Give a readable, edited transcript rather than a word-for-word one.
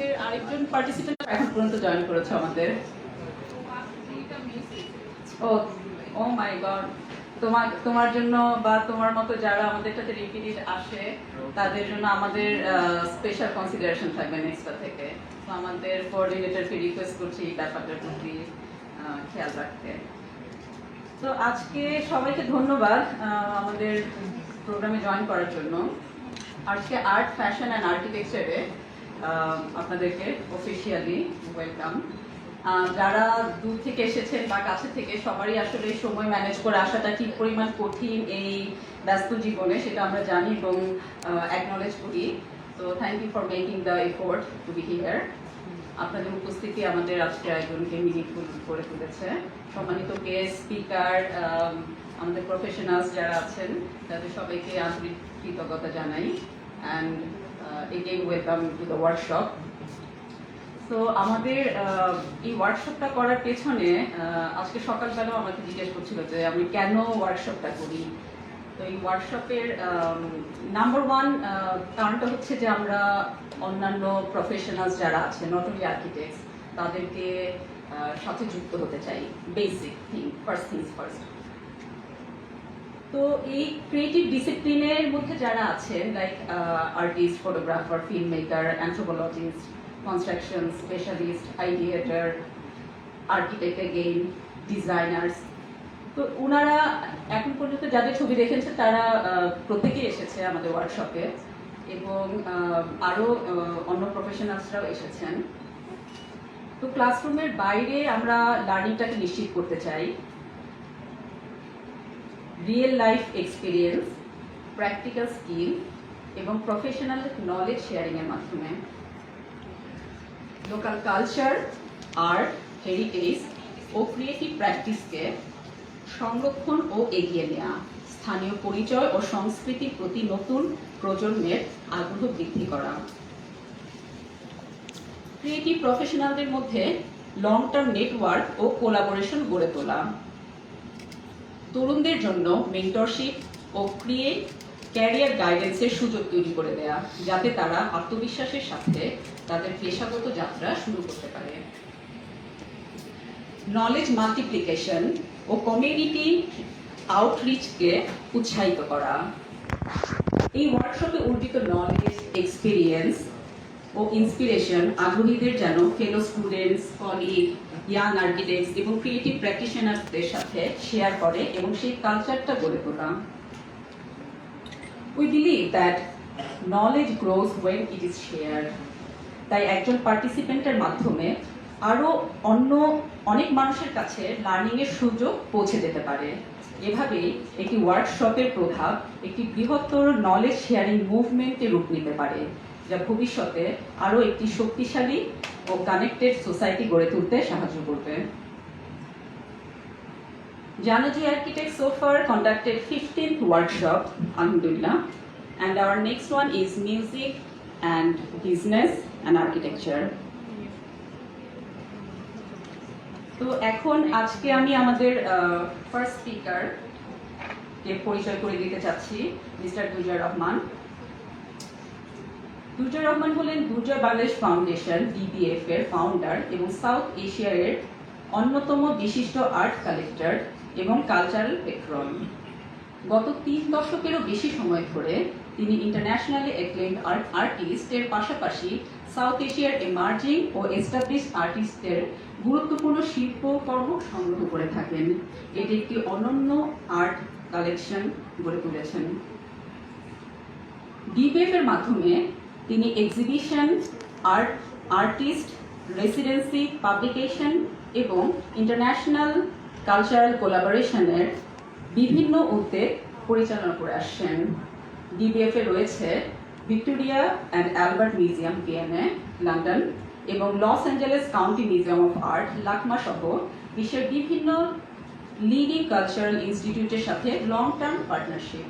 আমাদের আরেকজন পার্টিসিপেন্ট এখন পর্যন্ত জয়েন করেছে আমাদের। ও ও মাই গড, তোমার জন্য বা তোমার মতো যারা আমাদের সাথে রিপিট আসে তাদের জন্য আমাদের স্পেশাল কনসিডারেশন থাকবে নেক্সটটা থেকে। তো আমাদের কোঅর্ডিনেটরকে রিকোয়েস্ট করছি এই ব্যাপারটার প্রতি খেয়াল রাখতে। তো আজকে সবাইকে ধন্যবাদ আমাদের প্রোগ্রামে জয়েন করার জন্য। আজকে আর্ট, ফ্যাশন অ্যান্ড আর্কিটেকচারে আপনাদেরকে অফিসিয়ালি ওয়েলকাম। যারা দূর থেকে এসেছেন বা কাছে থেকে, সবারই আসলে সময় ম্যানেজ করে আসাটা কি পরিমাণ কঠিন এই ব্যস্ত জীবনে সেটা আমরা জানি এবং অ্যাকনলেজ করি। তো thank you for making the effort to be here. আপনাদের উপস্থিতি আমাদের আজকে আয়োজনকে মিনিংফুল করে তুলেছে। সম্মানিত গেস্ট স্পিকার, আমাদের প্রফেশনালস যারা আছেন তাদের সবাইকে আন্তরিক কৃতজ্ঞতা জানাই and again welcome to the workshop. তো আমাদের এই ওয়ার্কশপটা করার পেছনে আজকে সকালবেলাও আমাকে জিজ্ঞেস করছিল যে আমি কেন ওয়ার্কশপটা করি। তো এই ওয়ার্কশপের নাম্বার ওয়ান কারণটা হচ্ছে যে আমরা অন্যান্য প্রফেশনালস যারা আছে, নট অনলি আর্কিটেক্টস, তাদেরকে সাথে যুক্ত হতে চাই। Basic thing, first things first. তো এই ক্রিয়েটিভ ডিসিপ্লিনের মধ্যে যারা আছেন, like artist, photographer, film maker, anthropologist, construction specialist, ideator, architect again, designers, তো ওনারা এখন পর্যন্ত যাদের ছবি দেখেছেন তারা প্রত্যেকেই এসেছে আমাদের ওয়ার্কশপে এবং আরও অন্য প্রফেশনালসরাও এসেছেন। তো ক্লাসরুমের বাইরে আমরা লার্নিংটাকে নিশ্চিত করতে চাই। Real life experience, practical skill এবং প্রফেশনাল নলেজ শেয়ারিংয়ের মাধ্যমে লোকাল কালচার, আর্ট, হেরিটেজ ও ক্রিয়েটিভ প্র্যাকটিসকে সংরক্ষণ ও এগিয়ে নেওয়া, স্থানীয় পরিচয় ও সংস্কৃতির প্রতি নতুন প্রজন্মের আগ্রহ বৃদ্ধি করা, ক্রিয়েটিভ প্রফেশনালদের মধ্যে লং টার্ম নেটওয়ার্ক ও কোলাবোরেশন গড়ে তোলা, তরুণদের জন্য মেন্টরশিপ ও ক্যারিয়ার গাইডেন্সের সুযোগ তৈরি করে দেয়া, যাতে তারা আত্মবিশ্বাসের সাথে তাদের পেশাগত যাত্রা শুরু করতে পারে। নলেজ মাল্টিপ্লিকেশন ও কমিউনিটি আউটরিচকে উৎসাহিত করা। এই ওয়ার্কশপে অর্জিত নলেজ, এক্সপিরিয়েন্স ও ইন্সপিরেশন আগ্রহীদের যেন ফেলো স্টুডেন্টস, কলিগ, ইয়াং আর্কিটেক্টস এবং ক্রিয়েটিভ প্র্যাকটিশনারদের সাথে শেয়ার করে এবং সেই কালচারটা গড়ে তোলা। We believe that knowledge grows when it is shared. তাই একজন পার্টিসিপেন্টের মাধ্যমে আরও অনেক মানুষের কাছে লার্নিংয়ের সুযোগ পৌঁছে যেতে পারে। এভাবেই একটি ওয়ার্কশপের প্রভাব একটি বৃহত্তর নলেজ শেয়ারিং মুভমেন্টে রূপ নিতে পারে, যা ভবিষ্যতে আরও একটি শক্তিশালী ও কানেক্টেড সোসাইটি গড়ে তুলতে সাহায্য করবে। Janaji Architects so far conducted 15th workshop, Alhamdulillah, and our next one is music and business and architecture. তো এখন আজকে আমি আমাদের ফার্স্ট স্পিকার কে পরিচয় করে দিতে চাচ্ছি, মিস্টার দুর্জয় রহমান। দুর্জয় রহমান হলেন দুর্জয় বাংলাদেশ ফাউন্ডেশন DBF এর ফাউন্ডার এবং সাউথ এশিয়ার অন্যতম বিশিষ্ট আর্ট কালেক্টর এবং কালচারাল পেট্রন। গত 3 দশকেরও বেশি সময় ধরে তিনি ইন্টারন্যাশনালি অ্যাক্লেমড আর্টিস্টের পাশাপাশি সাউথ এশিয়ার এমার্জিং ও এস্টাবলিশড আর্টিস্টদের গুরুত্বপূর্ণ শিল্পকর্ম সংগ্রহ করে থাকেন। এটি একটি অনন্য আর্ট কালেকশন গড়ে তুলেছেন। DBF এর মাধ্যমে তিনি এক্সিবিশন, আর্টিস্ট রেসিডেন্সি, পাবলিকেশন এবং ইন্টারন্যাশনাল কালচারাল কোলাবোরেশনের বিভিন্ন উদ্যোগ পরিচালনা করে আসছেন। DBF এ রয়েছে Victoria and Albert Museum PNA London এবং Los Angeles County Museum of Art LACMA সহ বিশ্বের বিভিন্ন লিডিং কালচারাল ইনস্টিটিউটের সাথে লং টার্ম পার্টনারশিপ।